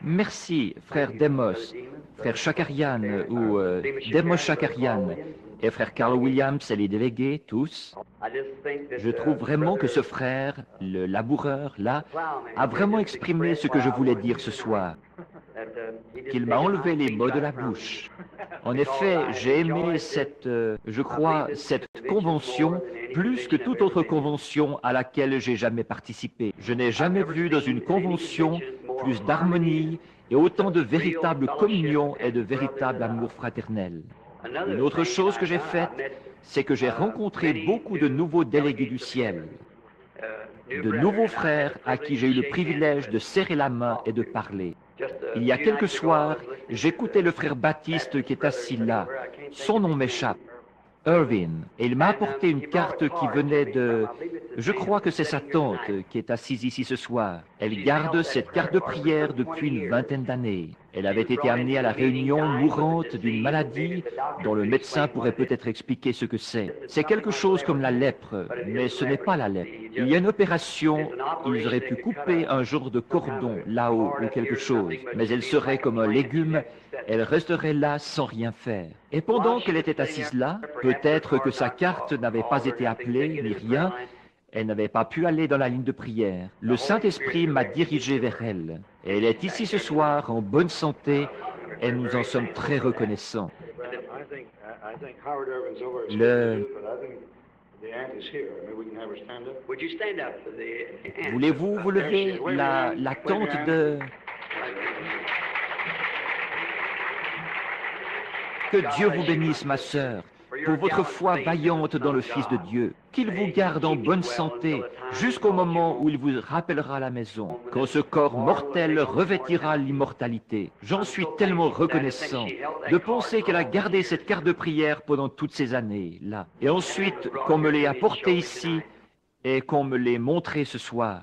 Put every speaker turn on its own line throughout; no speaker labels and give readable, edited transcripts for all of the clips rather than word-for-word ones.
Merci, frère Demos, frère Chakarian ou Demos Chakarian et frère Carl Williams et les délégués, tous. Je trouve vraiment que ce frère, le laboureur, là, a vraiment exprimé ce que je voulais dire ce soir, qu'il m'a enlevé les mots de la bouche. En effet, j'ai aimé je crois, cette convention plus que toute autre convention à laquelle j'ai jamais participé. Je n'ai jamais vu dans une convention plus d'harmonie et autant de véritable communion et de véritable amour fraternel. Une autre chose que j'ai faite, c'est que j'ai rencontré beaucoup de nouveaux délégués du ciel, de nouveaux frères à qui j'ai eu le privilège de serrer la main et de parler. Il y a quelques soirs, j'écoutais le frère Baptiste qui est assis là. Son nom m'échappe. Irvin, et il m'a apporté une carte qui venait de... Je crois que c'est sa tante qui est assise ici ce soir. Elle garde cette carte de prière depuis une vingtaine d'années. Elle avait été amenée à la réunion mourante d'une maladie dont le médecin pourrait peut-être expliquer ce que c'est. C'est quelque chose comme la lèpre, mais ce n'est pas la lèpre. Il y a une opération, ils auraient pu couper un genre de cordon là-haut ou quelque chose, mais elle serait comme un légume, elle resterait là sans rien faire. Et pendant qu'elle était assise là, peut-être que sa carte n'avait pas été appelée ni rien, elle n'avait pas pu aller dans la ligne de prière. Le Saint-Esprit m'a dirigé vers elle. Et elle est ici ce soir en bonne santé et nous en sommes très reconnaissants. Voulez-vous vous lever, la tante de... Que Dieu vous bénisse, ma sœur, pour votre foi vaillante dans le Fils de Dieu, qu'il vous garde en bonne santé jusqu'au moment où il vous rappellera à la maison, quand ce corps mortel revêtira l'immortalité. J'en suis tellement reconnaissant de penser qu'elle a gardé cette carte de prière pendant toutes ces années, là. Et ensuite, qu'on me l'ait apportée ici et qu'on me l'ait montrée ce soir.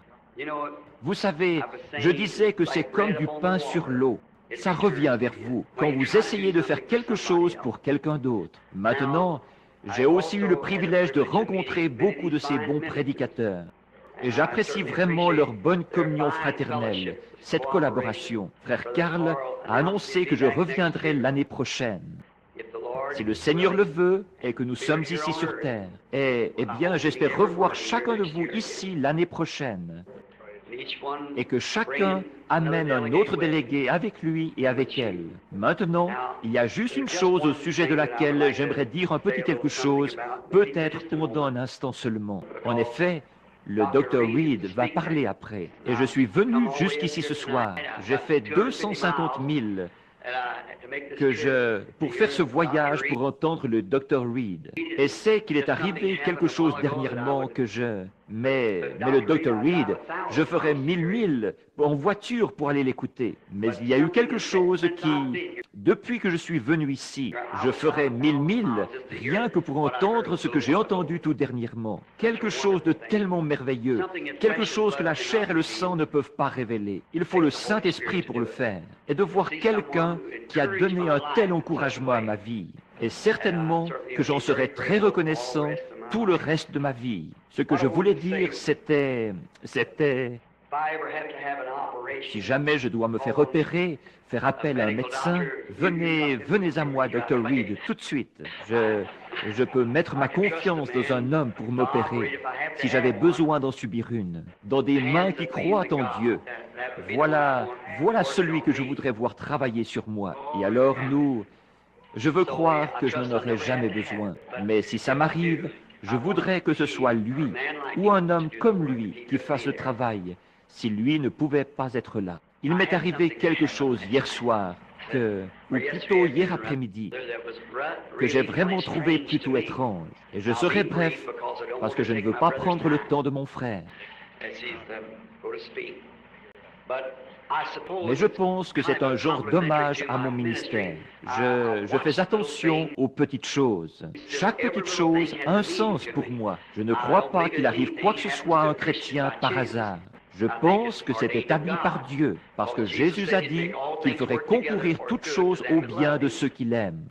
Vous savez, je disais que c'est comme du pain sur l'eau. Ça revient vers vous quand vous essayez de faire quelque chose pour quelqu'un d'autre. Maintenant, j'ai aussi eu le privilège de rencontrer beaucoup de ces bons prédicateurs. Et j'apprécie vraiment leur bonne communion fraternelle, cette collaboration. Frère Karl a annoncé que je reviendrai l'année prochaine. Si le Seigneur le veut et que nous sommes ici sur terre. Eh bien, j'espère revoir chacun de vous ici l'année prochaine. Et que chacun amène un autre délégué avec lui et avec elle. Maintenant, il y a juste une chose au sujet de laquelle j'aimerais dire un petit quelque chose, peut-être pendant un instant seulement. En effet, le Dr. Reed va parler après. Et je suis venu jusqu'ici ce soir. J'ai fait 250 000 pour faire ce voyage pour entendre le Dr. Reed. Et c'est qu'il est arrivé quelque chose dernièrement Mais le Dr. Reed, je ferais 1000 milles en voiture pour aller l'écouter. Mais il y a eu quelque chose depuis que je suis venu ici, je ferais 1000 milles rien que pour entendre ce que j'ai entendu tout dernièrement. Quelque chose de tellement merveilleux, quelque chose que la chair et le sang ne peuvent pas révéler. Il faut le Saint-Esprit pour le faire. Et de voir quelqu'un qui a donné un tel encouragement à ma vie. Et certainement que j'en serai très reconnaissant tout le reste de ma vie. Ce que je voulais dire, c'était... Si jamais je dois me faire opérer, faire appel à un médecin, venez à moi, Dr. Reed, tout de suite. Je peux mettre ma confiance dans un homme pour m'opérer, si j'avais besoin d'en subir une, dans des mains qui croient en Dieu. Voilà celui que je voudrais voir travailler sur moi. Et alors je veux croire que je n'en aurai jamais besoin. Mais si ça m'arrive, je voudrais que ce soit lui, ou un homme comme lui, qui fasse le travail, si lui ne pouvait pas être là. Il m'est arrivé quelque chose hier soir, ou plutôt hier après-midi, que j'ai vraiment trouvé plutôt étrange. Et je serai bref, parce que je ne veux pas prendre le temps de mon frère. Mais je pense que c'est un genre d'hommage à mon ministère. Je fais attention aux petites choses. Chaque petite chose a un sens pour moi. Je ne crois pas qu'il arrive quoi que ce soit à un chrétien par hasard. Je pense que c'est établi par Dieu, parce que Jésus a dit qu'il ferait concourir toutes choses au bien de ceux qu'il aime.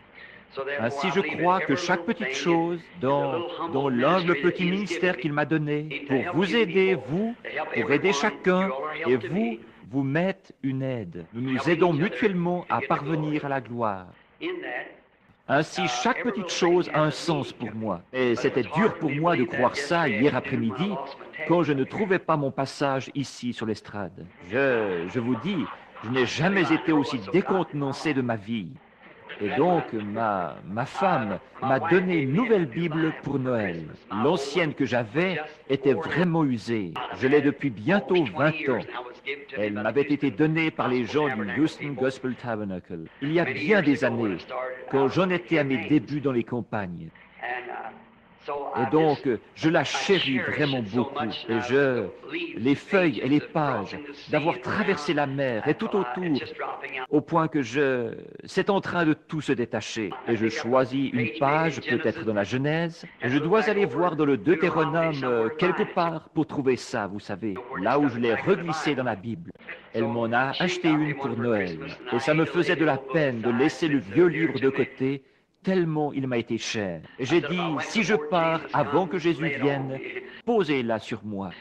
Ainsi, je crois que chaque petite chose, dans l'humble petit ministère qu'il m'a donné, pour vous aider, pour aider chacun, et vous, vous m'êtes une aide. Nous nous aidons mutuellement à parvenir à la gloire. Ainsi, chaque petite chose a un sens pour moi. Et c'était dur pour moi de croire ça hier après-midi, quand je ne trouvais pas mon passage ici sur l'estrade. Je vous dis, je n'ai jamais été aussi décontenancé de ma vie. Et donc, ma femme m'a donné une nouvelle Bible pour Noël. L'ancienne que j'avais était vraiment usée. Je l'ai depuis bientôt 20 ans. Elle m'avait été donnée par les gens du Houston Gospel Tabernacle, il y a bien des années, quand j'en étais à mes débuts dans les campagnes. Et donc, je la chéris vraiment beaucoup. Et les feuilles et les pages, d'avoir traversé la mer et tout autour, au point que c'est en train de tout se détacher. Et je choisis une page, peut-être dans la Genèse, et je dois aller voir dans le Deutéronome quelque part pour trouver ça, vous savez, là où je l'ai reglissé dans la Bible. Elle m'en a acheté une pour Noël. Et ça me faisait de la peine de laisser le vieux livre de côté, tellement il m'a été cher. Et j'ai dit, si je pars avant que Jésus vienne, posez-la sur moi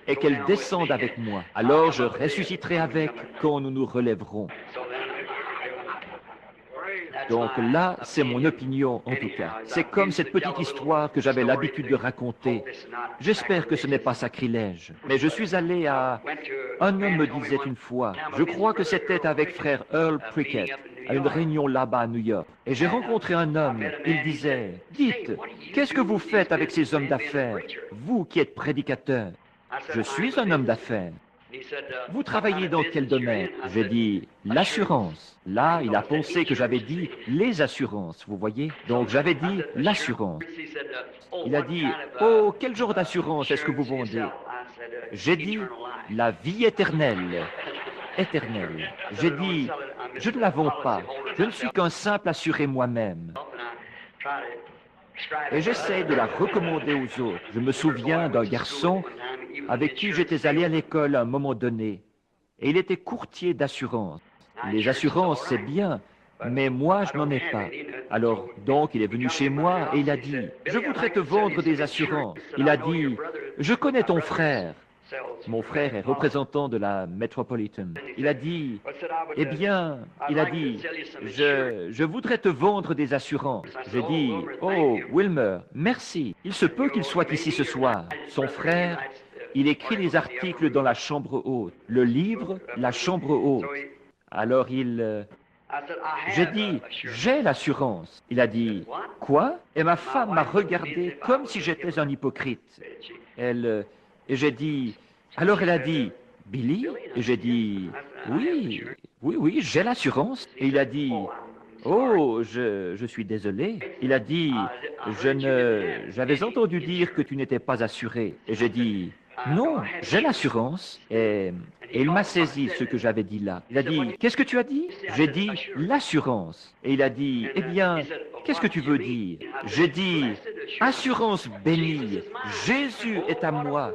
et qu'elle descende avec moi. Alors je ressusciterai avec quand nous nous relèverons. Donc là, c'est mon opinion en tout cas. C'est comme cette petite histoire que j'avais l'habitude de raconter. J'espère que ce n'est pas sacrilège. Mais je suis allé à... Un homme me disait une fois, je crois que c'était avec frère Earl Prickett, à une réunion là-bas à New York. Et j'ai rencontré un homme, il disait, dites, qu'est-ce que vous faites avec ces hommes d'affaires, vous qui êtes prédicateur? Je suis un homme d'affaires. Vous travaillez dans quel domaine? J'ai dit, l'assurance. Là, il a pensé que j'avais dit les assurances, vous voyez? Donc j'avais dit l'assurance. Il a dit, oh, quel genre d'assurance est-ce que vous vendez? J'ai dit, la vie éternelle. Éternelle. J'ai dit, je ne la vends pas. Je ne suis qu'un simple assuré moi-même. Et j'essaie de la recommander aux autres. Je me souviens d'un garçon avec qui j'étais allé à l'école à un moment donné. Et il était courtier d'assurance. Les assurances, c'est bien, mais moi, je n'en ai pas. Alors, donc, il est venu chez moi et il a dit, je voudrais te vendre des assurances. Il a dit, je connais ton frère. Mon frère est représentant de la Metropolitan. Il a dit, eh bien, il a dit, je voudrais te vendre des assurances. J'ai dit, oh, Wilmer, merci. Il se peut qu'il soit ici ce soir. Son frère, il écrit des articles dans la chambre haute. Le livre, la chambre haute. Alors j'ai dit, j'ai l'assurance. Il a dit, quoi? Et ma femme m'a regardé comme si j'étais un hypocrite. Et j'ai dit, alors elle a dit, Billy? Et j'ai dit, oui, j'ai l'assurance. Et il a dit, oh, je suis désolé. Il a dit, j'avais entendu dire que tu n'étais pas assuré. Et j'ai dit, non, j'ai l'assurance. Et il m'a saisi ce que j'avais dit là. Il a dit, qu'est-ce que tu as dit? J'ai dit, l'assurance. Et il a dit, eh bien, qu'est-ce que tu veux dire? J'ai dit, assurance bénie, Jésus est à moi.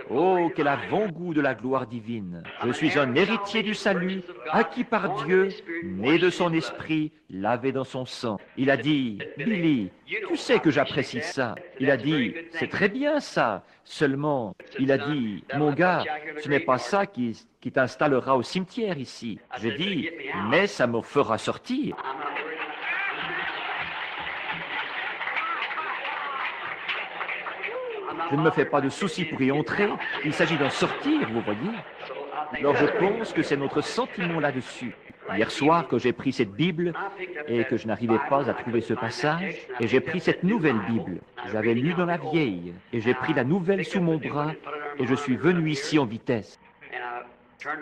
Oh, quel avant-goût de la gloire divine. Je suis un héritier du salut, acquis par Dieu, né de son esprit, lavé dans son sang. Il a dit, Billy, tu sais que j'apprécie ça. Il a dit, c'est très bien ça. Seulement, il a dit, mon gars, ce n'est pas ça qui t'installera au cimetière ici. J'ai dit, mais ça me fera sortir. Je ne me fais pas de soucis pour y entrer, il s'agit d'en sortir, vous voyez. Alors je pense que c'est notre sentiment là-dessus. Hier soir, quand j'ai pris cette Bible et que je n'arrivais pas à trouver ce passage, et j'ai pris cette nouvelle Bible, j'avais lu dans la vieille, et j'ai pris la nouvelle sous mon bras, et je suis venu ici en vitesse.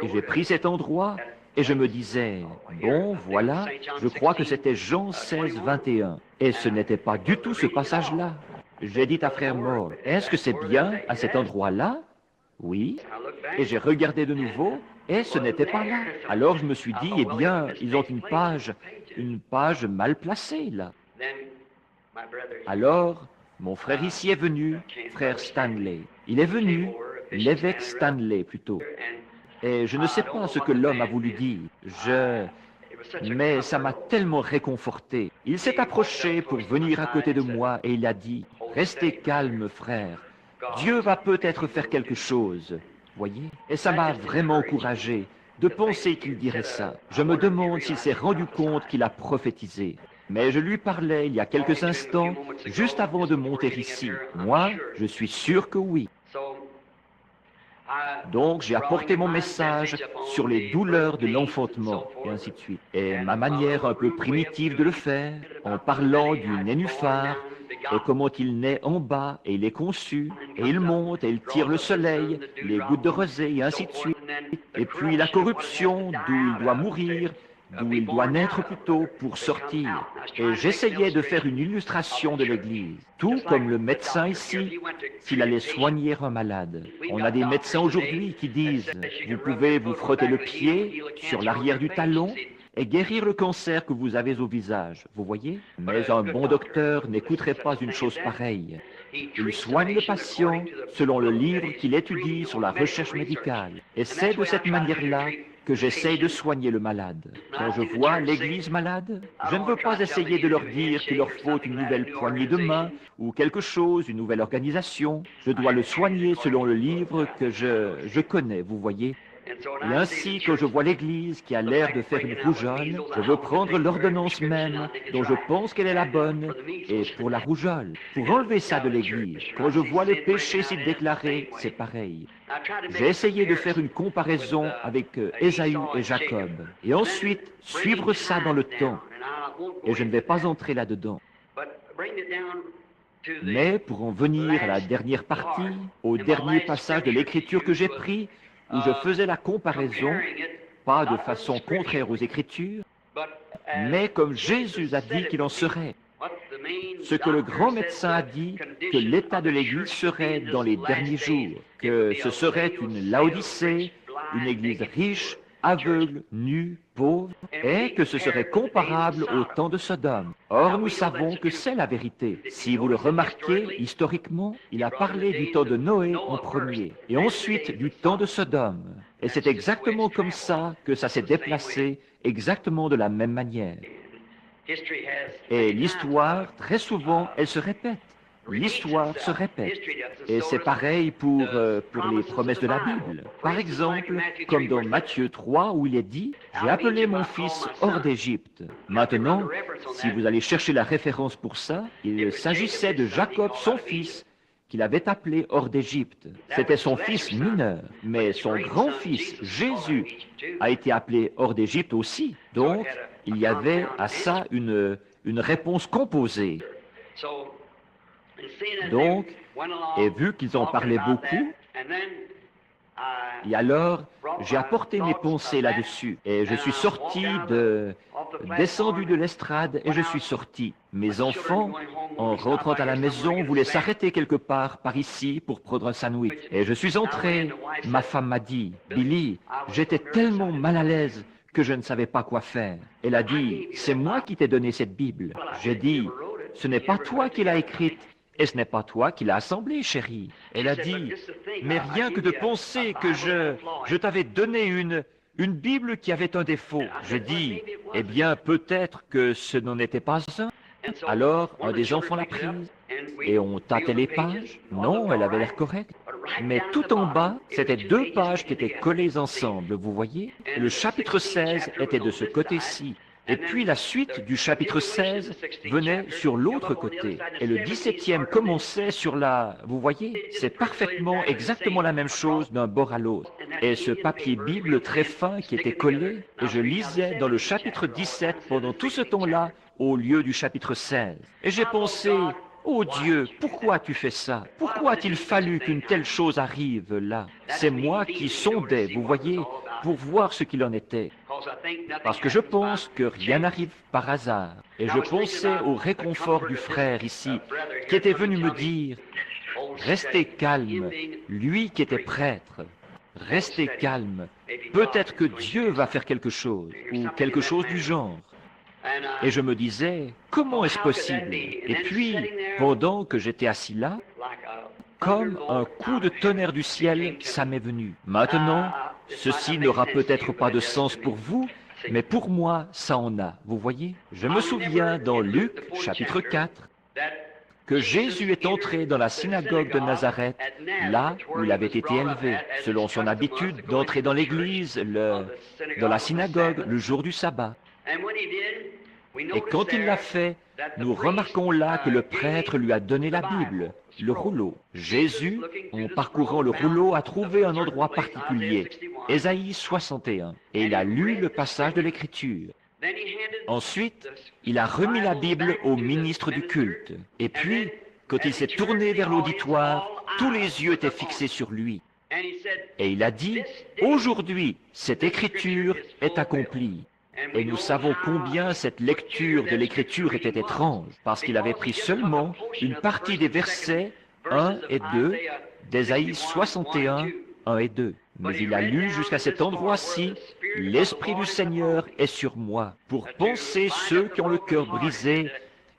Et j'ai pris cet endroit, et je me disais, bon, voilà, je crois que c'était Jean 16, 21. Et ce n'était pas du tout ce passage-là. J'ai dit à frère Moore, est-ce que c'est bien à cet endroit-là? Oui. Et j'ai regardé de nouveau, et ce n'était pas là. Alors je me suis dit, eh bien, ils ont une page mal placée là. Alors, mon frère ici est venu, frère Stanley. Il est venu, l'évêque Stanley plutôt. Et je ne sais pas ce que l'homme a voulu dire. Mais ça m'a tellement réconforté. Il s'est approché pour venir à côté de moi et il a dit, restez calme, frère. Dieu va peut-être faire quelque chose. voyez. Et ça m'a vraiment encouragé de penser qu'il dirait ça. Je me demande s'il s'est rendu compte qu'il a prophétisé. Mais je lui parlais il y a quelques instants, juste avant de monter ici. Moi, je suis sûr que oui. Donc j'ai apporté mon message sur les douleurs de l'enfantement, et ainsi de suite. Et ma manière un peu primitive de le faire, en parlant du nénuphar, et comment il naît en bas, et il est conçu, et il monte, et il tire le soleil, les gouttes de rosée, et ainsi de suite. Et puis la corruption, d'où il doit mourir, d'où il doit naître plutôt pour sortir. Et j'essayais de faire une illustration de l'Église, tout comme le médecin ici, s'il allait soigner un malade. On a des médecins aujourd'hui qui disent, vous pouvez vous frotter le pied sur l'arrière du talon et guérir le cancer que vous avez au visage, vous voyez? Mais un bon docteur n'écouterait pas une chose pareille. Il soigne le patient selon le livre qu'il étudie sur la recherche médicale. Et c'est de cette manière-là que j'essaye de soigner le malade. Quand je vois l'Église malade, je ne veux pas essayer de leur dire qu'il leur faut une nouvelle poignée de main ou quelque chose, une nouvelle organisation. Je dois le soigner selon le livre que je connais, vous voyez. Et ainsi, quand je vois l'Église qui a l'air de faire une rougeole, je veux prendre l'ordonnance même dont je pense qu'elle est la bonne, et pour la rougeole, pour enlever ça de l'Église. Quand je vois le péché s'y déclarer, c'est pareil. J'ai essayé de faire une comparaison avec Ésaü et Jacob, et ensuite suivre ça dans le temps. Et je ne vais pas entrer là-dedans. Mais pour en venir à la dernière partie, au dernier passage de l'Écriture que j'ai pris, où je faisais la comparaison, pas de façon contraire aux Écritures, mais comme Jésus a dit qu'il en serait. Ce que le grand médecin a dit, que l'état de l'Église serait dans les derniers jours, que ce serait une Laodicée, une Église riche, aveugle, nue, pauvre, et que ce serait comparable au temps de Sodome. Or, nous savons que c'est la vérité. Si vous le remarquez, historiquement, il a parlé du temps de Noé en premier, et ensuite du temps de Sodome. Et c'est exactement comme ça que ça s'est déplacé, exactement de la même manière. Et l'histoire, très souvent, elle se répète. L'histoire se répète. Et c'est pareil pour les promesses de la Bible. Par exemple, comme dans Matthieu 3, où il est dit, « J'ai appelé mon fils hors d'Égypte ». Maintenant, si vous allez chercher la référence pour ça, il s'agissait de Jacob, son fils, qu'il avait appelé hors d'Égypte. C'était son fils mineur, mais son grand-fils, Jésus, a été appelé hors d'Égypte aussi. Donc, il y avait à ça une réponse composée. Donc, et vu qu'ils en parlaient beaucoup, et alors j'ai apporté mes pensées là-dessus, et je suis sorti descendu de l'estrade, et je suis sorti. Mes enfants, en rentrant à la maison, voulaient s'arrêter quelque part par ici pour prendre un sandwich. Et je suis entré, ma femme m'a dit, « Billy, j'étais tellement mal à l'aise que je ne savais pas quoi faire. » Elle a dit, « C'est moi qui t'ai donné cette Bible. » J'ai dit, « Ce n'est pas toi qui l'as écrite. Et ce n'est pas toi qui l'as assemblée, chérie. » Elle a dit, « Mais rien que de penser que je t'avais donné une Bible qui avait un défaut. » Je dis, « Eh bien, peut-être que ce n'en était pas un. » Alors, un des enfants l'a prise, et on tâtait les pages. Non, elle avait l'air correcte. Mais tout en bas, c'était 2 pages qui étaient collées ensemble, vous voyez. Le chapitre 16 était de ce côté-ci. Et puis la suite du chapitre 16 venait sur l'autre côté. Et le 17e commençait sur la... Vous voyez, c'est parfaitement, exactement la même chose d'un bord à l'autre. Et ce papier Bible très fin qui était collé, et je lisais dans le chapitre 17 pendant tout ce temps-là, au lieu du chapitre 16. Et j'ai pensé, oh Dieu, pourquoi tu fais ça? Pourquoi a-t-il fallu qu'une telle chose arrive là? C'est moi qui sondais, vous voyez, pour voir ce qu'il en était. Parce que je pense que rien n'arrive par hasard. Et je pensais au réconfort du frère ici, qui était venu me dire, restez calme, lui qui était prêtre, restez calme, peut-être que Dieu va faire quelque chose, ou quelque chose du genre. Et je me disais, comment est-ce possible? Et puis, pendant que j'étais assis là, comme un coup de tonnerre du ciel, ça m'est venu. Maintenant, ceci n'aura peut-être pas de sens pour vous, mais pour moi, ça en a. Vous voyez? Je me souviens dans Luc, chapitre 4, que Jésus est entré dans la synagogue de Nazareth, là où il avait été élevé, selon son habitude d'entrer dans l'église, dans la synagogue, le jour du sabbat. Et quand il l'a fait, nous remarquons là que le prêtre lui a donné la Bible, le rouleau. Jésus, en parcourant le rouleau, a trouvé un endroit particulier, Ésaïe 61, et il a lu le passage de l'Écriture. Ensuite, il a remis la Bible au ministre du culte. Et puis, quand il s'est tourné vers l'auditoire, tous les yeux étaient fixés sur lui. Et il a dit, « Aujourd'hui, cette écriture est accomplie. » Et nous savons combien cette lecture de l'écriture était étrange, parce qu'il avait pris seulement une partie des versets 1 et 2 d'Ésaïe 61, 1 et 2. Mais il a lu jusqu'à cet endroit-ci, « L'Esprit du Seigneur est sur moi, pour panser ceux qui ont le cœur brisé,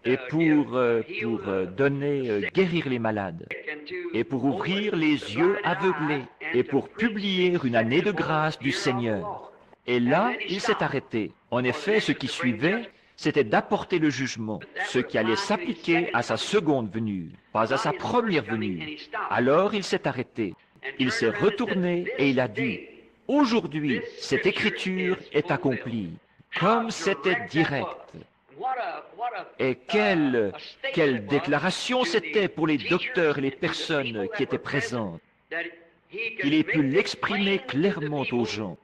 et pour guérir les malades, et pour ouvrir les yeux aveuglés, et pour publier une année de grâce du Seigneur. » Et là, il s'est arrêté. En effet, ce qui suivait, c'était d'apporter le jugement, ce qui allait s'appliquer à sa seconde venue, pas à sa première venue. Alors il s'est arrêté. Il s'est retourné et il a dit, « Aujourd'hui, cette écriture est accomplie. » Comme c'était direct. Et quelle déclaration c'était pour les docteurs et les personnes qui étaient présentes. Il ait pu l'exprimer clairement aux gens.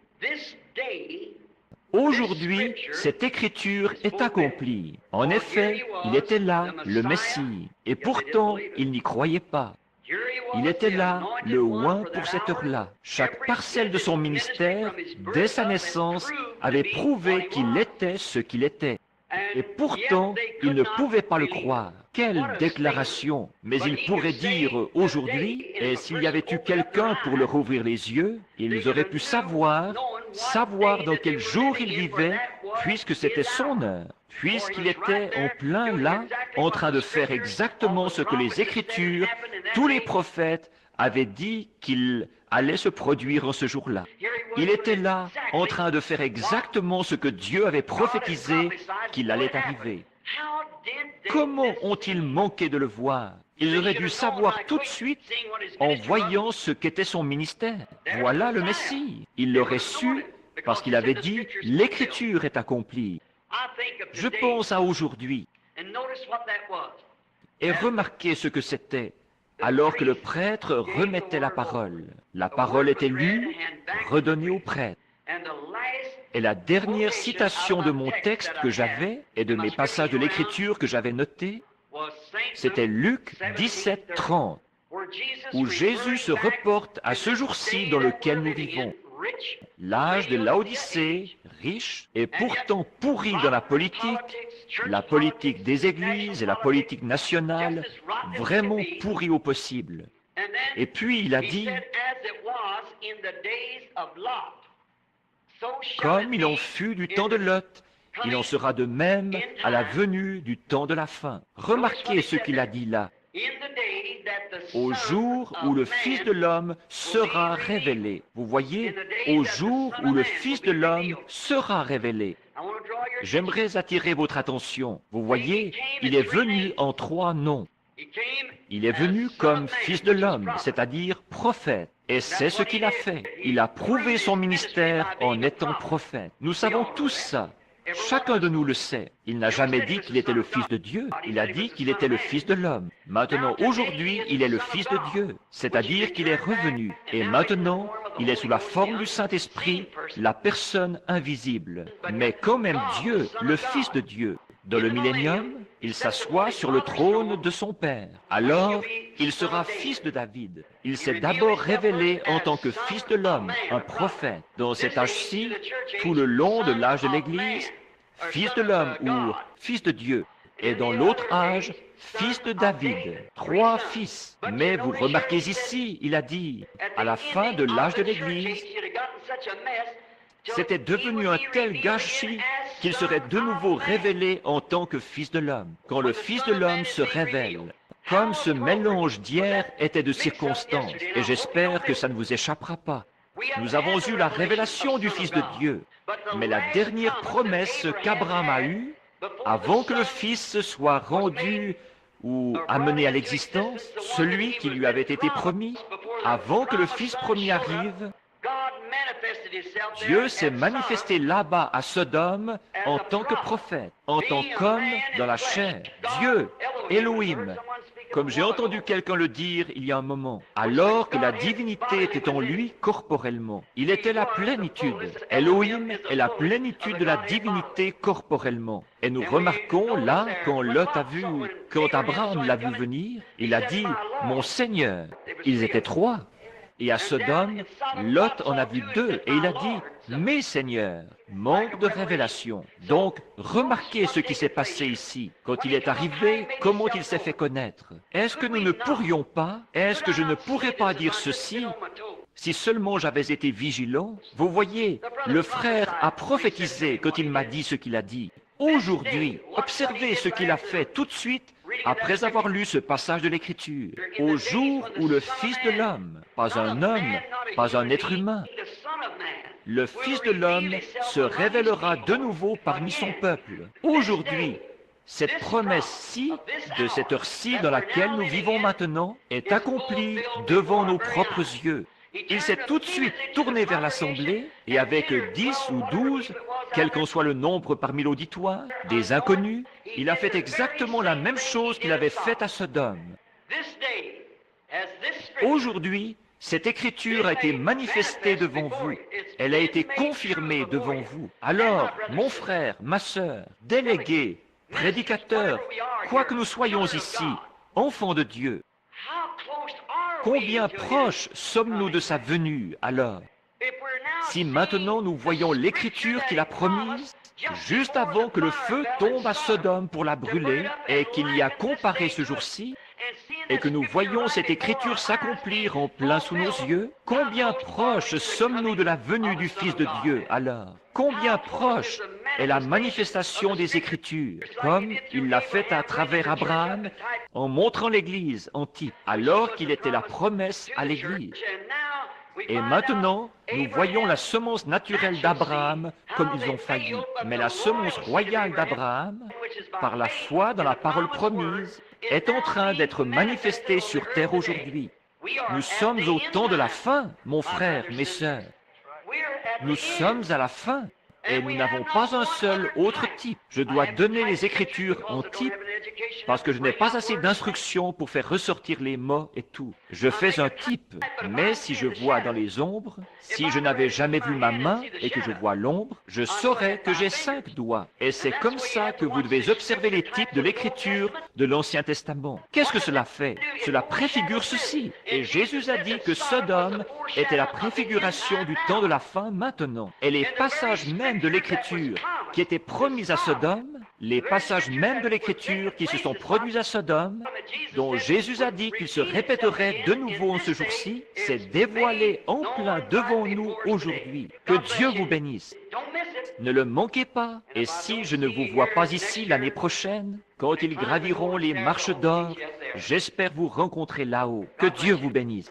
Aujourd'hui, cette écriture est accomplie. En effet, il était là, le Messie, et pourtant, il n'y croyait pas. Il était là, le oint pour cette heure-là. Chaque parcelle de son ministère, dès sa naissance, avait prouvé qu'il était ce qu'il était. Et pourtant, il ne pouvait pas le croire. Quelle déclaration! Mais il pourrait dire aujourd'hui, et s'il y avait eu quelqu'un pour leur ouvrir les yeux, ils auraient pu savoir dans quel jour il vivait, puisque c'était son heure, puisqu'il était en plein là, en train de faire exactement ce que les Écritures, tous les prophètes avaient dit qu'il allait se produire en ce jour-là. Il était là, en train de faire exactement ce que Dieu avait prophétisé qu'il allait arriver. Comment ont-ils manqué de le voir? Ils auraient dû savoir tout de suite en voyant ce qu'était son ministère. Voilà le Messie. Il l'aurait su parce qu'il avait dit « L'Écriture est accomplie ». Je pense à aujourd'hui. Et remarquez ce que c'était. Alors que le prêtre remettait la parole était lue, redonnée au prêtre. Et la dernière citation de mon texte que j'avais et de mes passages de l'Écriture que j'avais notés, c'était Luc 17, 30, où Jésus se reporte à ce jour-ci dans lequel nous vivons. L'âge de Laodicée, riche et pourtant pourri dans la politique des églises et la politique nationale, vraiment pourri au possible. Et puis il a dit, comme il en fut du temps de Lot, il en sera de même à la venue du temps de la fin. Remarquez ce qu'il a dit là. Au jour où le Fils de l'homme sera révélé. Vous voyez, au jour où le Fils de l'homme sera révélé. J'aimerais attirer votre attention. Vous voyez, il est venu en 3 noms. Il est venu comme Fils de l'homme, c'est-à-dire prophète. Et c'est ce qu'il a fait. Il a prouvé son ministère en étant prophète. Nous savons tous ça. Chacun de nous le sait. Il n'a jamais dit qu'il était le Fils de Dieu. Il a dit qu'il était le Fils de l'homme. Maintenant, aujourd'hui, il est le Fils de Dieu. C'est-à-dire qu'il est revenu. Et maintenant, il est sous la forme du Saint-Esprit, la personne invisible. Mais quand même Dieu, le Fils de Dieu. Dans le millénium, il s'assoit sur le trône de son Père. Alors, il sera fils de David. Il s'est d'abord révélé en tant que fils de l'homme, un prophète. Dans cet âge-ci, tout le long de l'âge de l'Église, fils de l'homme ou fils de Dieu. Et dans l'autre âge, fils de David. 3 fils. Mais vous remarquez ici, il a dit, à la fin de l'âge de l'Église, c'était devenu un tel gâchis qu'il serait de nouveau révélé en tant que Fils de l'homme. Quand le Fils de l'homme se révèle, comme ce mélange d'hier était de circonstances, et j'espère que ça ne vous échappera pas, nous avons eu la révélation du Fils de Dieu, mais la dernière promesse qu'Abraham a eue, avant que le Fils soit rendu ou amener à l'existence celui qui lui avait été promis avant que le Fils promis arrive. Dieu s'est manifesté là-bas à Sodome en tant que prophète, en tant qu'homme dans la chair. Dieu, Elohim, comme j'ai entendu quelqu'un le dire il y a un moment, alors que la divinité était en lui corporellement. Il était la plénitude. Elohim est la plénitude de la divinité corporellement. Et nous remarquons là, quand quand Abraham l'a vu venir, il a dit, mon Seigneur. Ils étaient trois. Et à Sodome, Lot en a vu deux, et il a dit, mes seigneurs, manque de révélation. Donc, remarquez ce qui s'est passé ici. Quand il est arrivé, comment il s'est fait connaître. Est-ce que nous ne pourrions pas, est-ce que je ne pourrais pas dire ceci, si seulement j'avais été vigilant? Vous voyez, le frère a prophétisé quand il m'a dit ce qu'il a dit. Aujourd'hui, observez ce qu'il a fait tout de suite après avoir lu ce passage de l'Écriture. Au jour où le Fils de l'homme, pas un homme, pas un être humain, le Fils de l'homme se révélera de nouveau parmi son peuple. Aujourd'hui, cette promesse-ci, de cette heure-ci dans laquelle nous vivons maintenant, est accomplie devant nos propres yeux. Il s'est tout de suite tourné vers l'Assemblée, et avec 10 ou 12, quel qu'en soit le nombre parmi l'auditoire, des inconnus, il a fait exactement la même chose qu'il avait faite à Sodome. Aujourd'hui, cette écriture a été manifestée devant vous. Elle a été confirmée devant vous. Alors, mon frère, ma sœur, délégués, prédicateurs, quoi que nous soyons ici, enfants de Dieu, combien proches sommes-nous de sa venue alors? Si maintenant nous voyons l'écriture qu'il a promise, juste avant que le feu tombe à Sodome pour la brûler, et qu'il y a comparé ce jour-ci, et que nous voyons cette écriture s'accomplir en plein sous nos yeux, combien proches sommes-nous de la venue du Fils de Dieu alors? Combien proche est la manifestation des Écritures, comme il l'a fait à travers Abraham, en montrant l'Église en type, alors qu'il était la promesse à l'Église. Et maintenant, nous voyons la semence naturelle d'Abraham comme ils ont failli. Mais la semence royale d'Abraham, par la foi dans la parole promise, est en train d'être manifestée sur terre aujourd'hui. Nous sommes au temps de la fin, mon frère, mes sœurs. Nous sommes à la fin. Et nous n'avons pas un seul autre type. Je dois donner les Écritures en type parce que je n'ai pas assez d'instructions pour faire ressortir les mots et tout. Je fais un type, mais si je vois dans les ombres, si je n'avais jamais vu ma main et que je vois l'ombre, je saurais que j'ai 5 doigts. Et c'est comme ça que vous devez observer les types de l'Écriture de l'Ancien Testament. Qu'est-ce que cela fait? Cela préfigure ceci. Et Jésus a dit que Sodome était la préfiguration du temps de la fin maintenant. Et les passages même de l'Écriture qui étaient promis à Sodome, les passages même de l'Écriture qui se sont produits à Sodome, dont Jésus a dit qu'ils se répéteraient de nouveau en ce jour-ci, s'est dévoilé en plein devant nous aujourd'hui. Que Dieu vous bénisse. Ne le manquez pas. Et si je ne vous vois pas ici l'année prochaine, quand ils graviront les marches d'or, j'espère vous rencontrer là-haut. Que Dieu vous bénisse.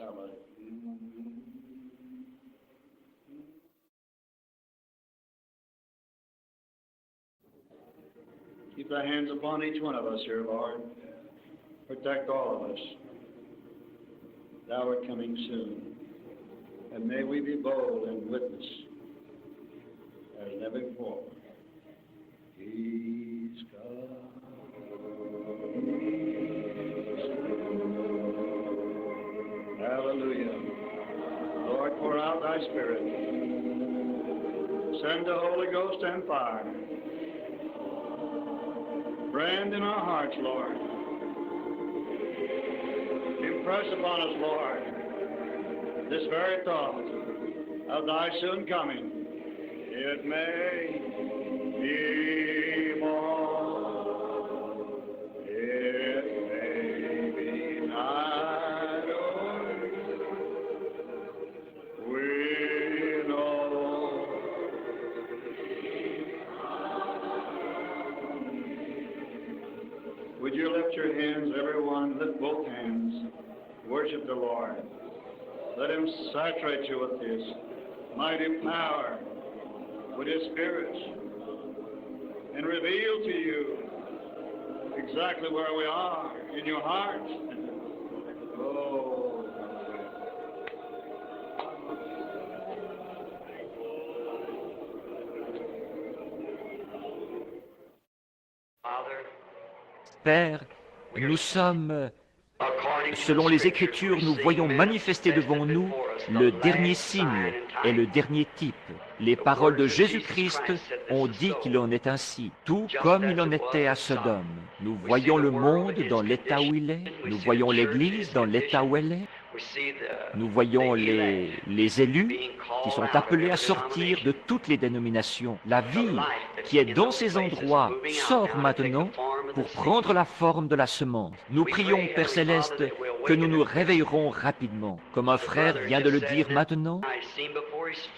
somebody. Keep thy hands upon each one of us here, Lord. Protect all of us. Thou art coming soon. And may we be bold and witness as never before. He's come. Hallelujah. Lord, pour out thy Spirit. Send the Holy Ghost and fire. Brand in our hearts, Lord. Impress upon us, Lord, this very thought of thy soon coming. It may be more, it may be night, we know. Would you lift your hands, everyone, lift both hands, worship the Lord. Let him saturate you with his mighty power, with his Spirit, and reveal to you exactly where we are in your heart. Oh.
Père, nous sommes, selon les Écritures, nous voyons manifester devant nous le dernier signe et le dernier type. Les paroles de Jésus-Christ ont dit qu'il en est ainsi, tout comme il en était à Sodome. Nous voyons le monde dans l'état où il est, nous voyons l'Église dans l'état où elle est, nous voyons les élus qui sont appelés à sortir de toutes les dénominations. La vie qui est dans ces endroits sort maintenant pour prendre la forme de la semence. Nous prions, Père Céleste, que nous nous réveillerons rapidement. Comme un frère vient de le dire maintenant,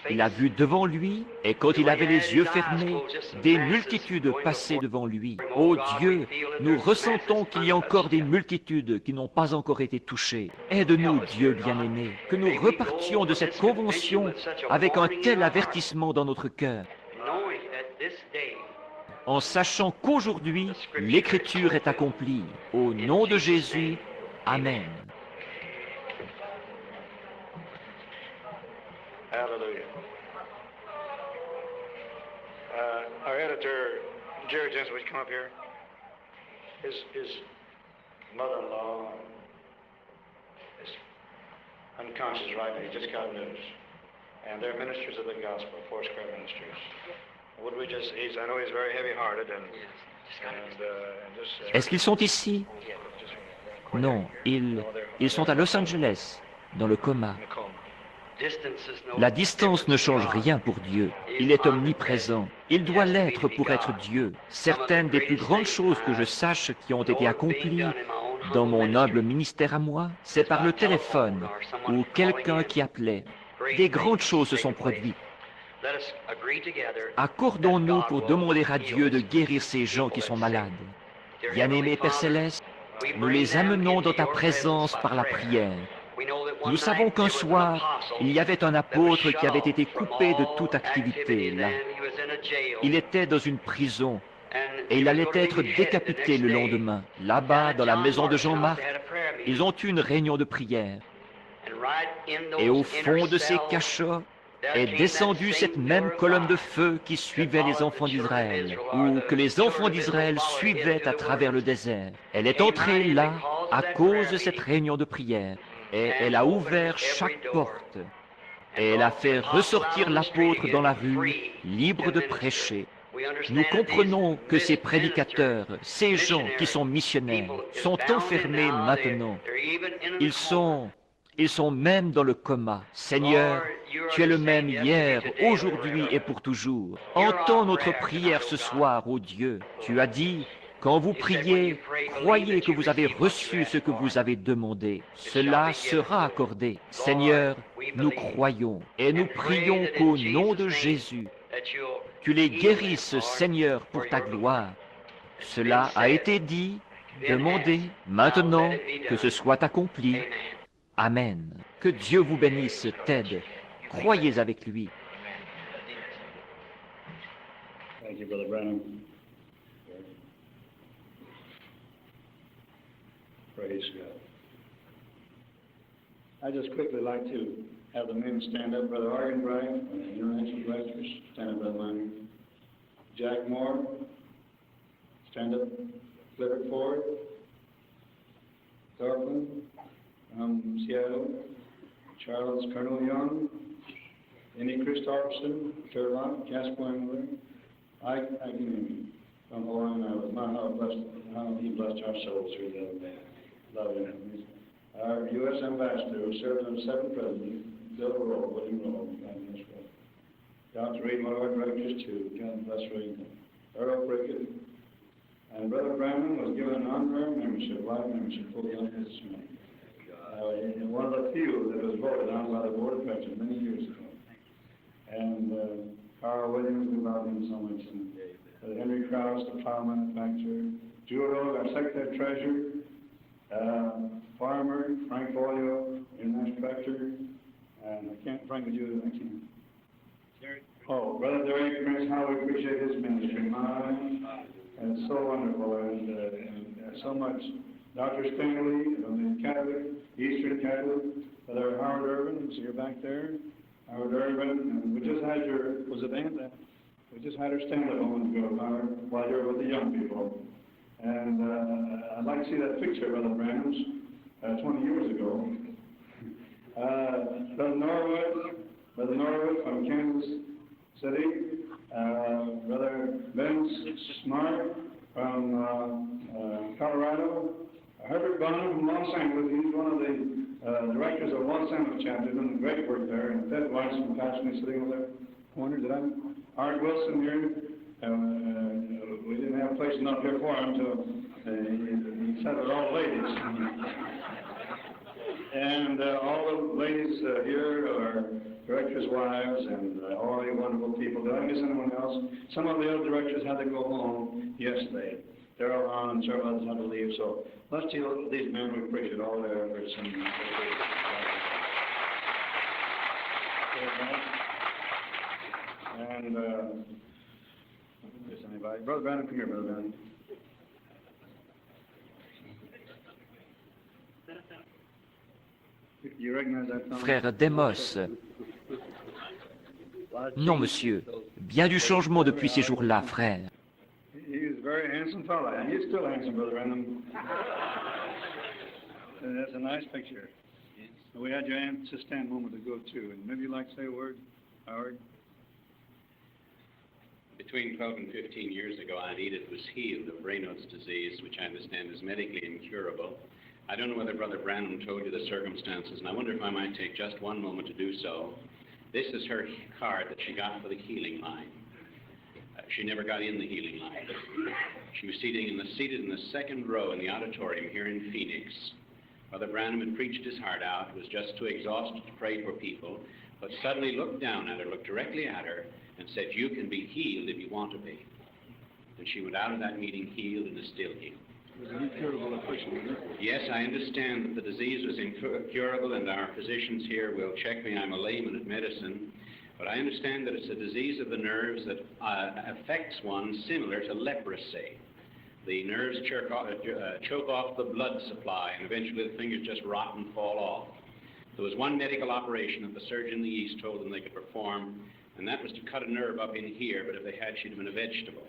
il a vu devant lui, et quand il avait les yeux fermés, des multitudes passaient devant lui. Ô Dieu, nous ressentons qu'il y a encore des multitudes qui n'ont pas encore été touchées. Aide-nous, Dieu bien-aimé, que nous repartions de cette convention avec un tel avertissement dans notre cœur, en sachant qu'aujourd'hui, l'Écriture est accomplie. Au nom de Jésus, Amen.
Hallelujah. Our editor, Jerry Jensen, would you come up here? His mother-in-law is unconscious right now. He just got news. And they're ministers of the gospel, Foursquare Ministries. Would we just, I know he's very heavy-hearted and
Est-ce qu'ils sont ici? Non, ils sont à Los Angeles, dans le coma. La distance ne change rien pour Dieu. Il est omniprésent. Il doit l'être pour être Dieu. Certaines des plus grandes choses que je sache qui ont été accomplies dans mon humble ministère à moi, c'est par le téléphone ou quelqu'un qui appelait. Des grandes choses se sont produites. Accordons-nous pour demander à Dieu de guérir ces gens qui sont malades. Bien-aimé Père Céleste, nous les amenons dans ta présence par la prière. Nous savons qu'un soir, il y avait un apôtre qui avait été coupé de toute activité là. Il était dans une prison et il allait être décapité le lendemain. Là-bas, dans la maison de Jean-Marc, ils ont eu une réunion de prière. Et au fond de ces cachots est descendue cette même colonne de feu qui suivait les enfants d'Israël, ou que les enfants d'Israël suivaient à travers le désert. Elle est entrée là à cause de cette réunion de prière. Et elle a ouvert chaque porte. Et elle a fait ressortir l'apôtre dans la rue, libre de prêcher. Nous comprenons que ces prédicateurs, ces gens qui sont missionnaires, sont enfermés maintenant. Ils sont même dans le coma. Seigneur, tu es le même hier, aujourd'hui et pour toujours. Entends notre prière ce soir, ô Dieu. Tu as dit, quand vous priez, croyez que vous avez reçu ce que vous avez demandé. Cela sera accordé. Seigneur, nous croyons et nous prions qu'au nom de Jésus, tu les guérisses, Seigneur, pour ta gloire. Cela a été dit, demandé, maintenant que ce soit accompli. Amen. Que Dieu vous bénisse, Ted. Croyez avec lui.
Thank you, Brother Branham. Praise God. I'd just quickly like to have the men stand up. Brother Argenbright, the International Directors, stand up, Brother Minor. Jack Moore, stand up. Clifford Ford, Thorfinn from Seattle, Charles Colonel Young, Andy Christopherson, Turlock, Casper Engler, I can name him from Hawaiian Islands. How he blessed our souls through the love him. Our U.S. Ambassador who served as the 7th President, Bill Rowe, William Rowe, God bless Rowe. Dr. Reed, one of our directors too, God bless Reed. Earl Prickett. And Brother Branham was given an honorary membership, life membership, fully on his name. One of the few that was voted on by the Board of Directors many years ago. And Carl Williams, we love him so much. And Henry Krause, the plow manufacturer. Jewel Rowe, our Secretary Treasurer. Farmer, Frank Folio, International Director. And I can't, Frank, would you, I can't. Oh, Brother Derek Prince, how we appreciate his ministry. And it's so wonderful, and so much. Dr. Stingley from the Catholic, Eastern Catholic, Brother Howard Irvin, so you're back there. Howard Irvin, and we just had your, was it Aunt? We just had her stand up a moment ago, Howard, while you were with the young people. And I'd like to see that picture, Brother Branham's, 20 years ago. Brother Norwood from Kansas City. Brother Vince Smart from Colorado. Herbert Bonham from Los Angeles. He's one of the directors of Los Angeles chapter. He's done great work there. And Ted Weiss from Passionate sitting over there. Corner, did I? Art Wilson here. We didn't have a place enough here for him, so he sat with all the ladies. And all the ladies here are directors' wives and all you wonderful people. Did I miss anyone else? Some of the other directors had to go home yesterday. They're all on and several others had to leave. So let's see these men. We appreciate all their efforts. And miss anybody? Brother Branham, come here, Brother Branham. You recognize that fellow?
Frère Demos. Non, monsieur. Bien du changement depuis ces jours-là, frère.
He was a very handsome fellow, and he's still handsome, Brother Branham. That's a nice picture. We had your Aunt Sistine a moment ago, too. And maybe you'd like to say a word, Howard?
Between 12 and 15 years ago, Aunt Edith was healed of Raynaud's disease, which I understand is medically incurable. I don't know whether Brother Branham told you the circumstances, and I wonder if I might take just one moment to do so. This is her card that she got for the healing line. She never got in the healing line. She was seated in the second row in the auditorium here in Phoenix. Brother Branham had preached his heart out, was just too exhausted to pray for people, but suddenly looked down at her, looked directly at her, and said, "You can be healed if you want to be." And she went out of that meeting healed and is still healed.
It was an incurable affliction, wasn't it?
Yes, I understand that the disease was incurable, and our physicians here will check me. I'm a layman at medicine. But I understand that it's a disease of the nerves that affects one similar to leprosy. The nerves choke off the blood supply, and eventually the fingers just rot and fall off. There was one medical operation that the surgeon in the East told them they could perform, and that was to cut a nerve up in here, but if they had, she'd have been a vegetable.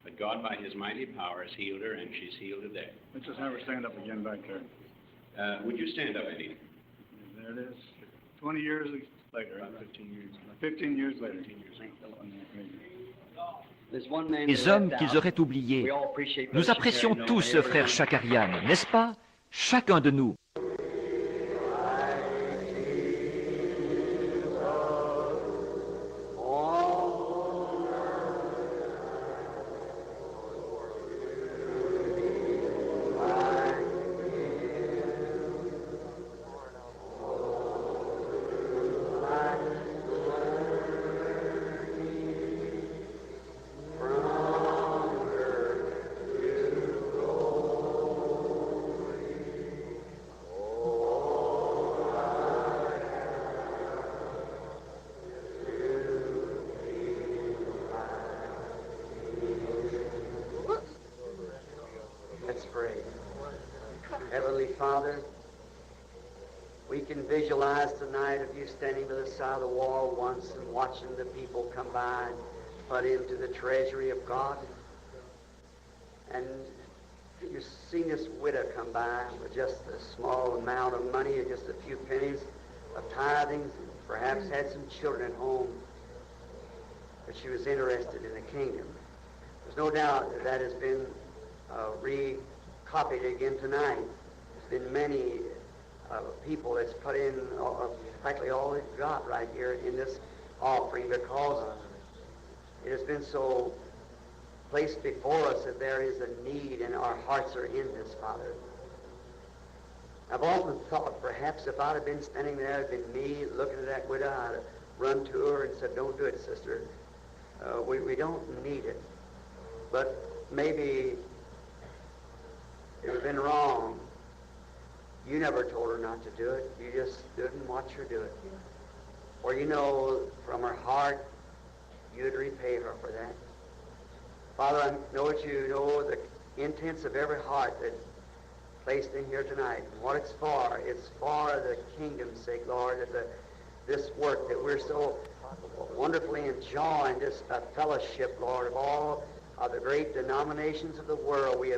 But God, by his mighty power, has healed her, and she's healed today.
Let's just have her stand up again back there.
Would you stand up, Eddie?
There it is. 20 years later, 15 years. 15 years later.
Les hommes qu'ils auraient oubliés. Nous apprécions tous frère Shakarian, n'est-ce pas? Chacun de nous.
Let's pray. Heavenly Father, we can visualize tonight of you standing by the side of the wall once and watching the people come by and put into the treasury of God. And you've seen this widow come by with just a small amount of money and just a few pennies of tithings, and perhaps had some children at home, but she was interested in the kingdom. There's no doubt that that has been recopied again tonight. There's been many people that's put in practically all they've got right here in this offering, because it has been so placed before us that there is a need and our hearts are in this, Father. I've often thought perhaps if I'd have been standing there, it'd been me looking at that widow, I'd have run to her and said, "Don't do it, sister. We don't need it." But maybe it would have been wrong. You never told her not to do it. You just stood and watched her do it. Or you know from her heart you'd repay her for that. Father, I know that you know the intents of every heart that's placed in here tonight. And what it's for the kingdom's sake, Lord, that this work that we're so wonderfully enjoying, this fellowship, Lord, of all of the great denominations of the world. We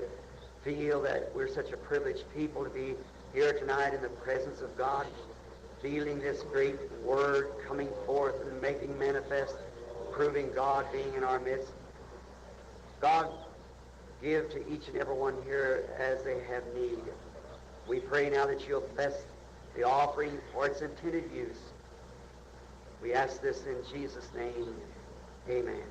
feel that we're such a privileged people to be here tonight in the presence of God, feeling this great word coming forth and making manifest, proving God being in our midst. God, give to each and every one here as they have need. We pray now that you'll bless the offering for its intended use. We ask this in Jesus' name. Amen.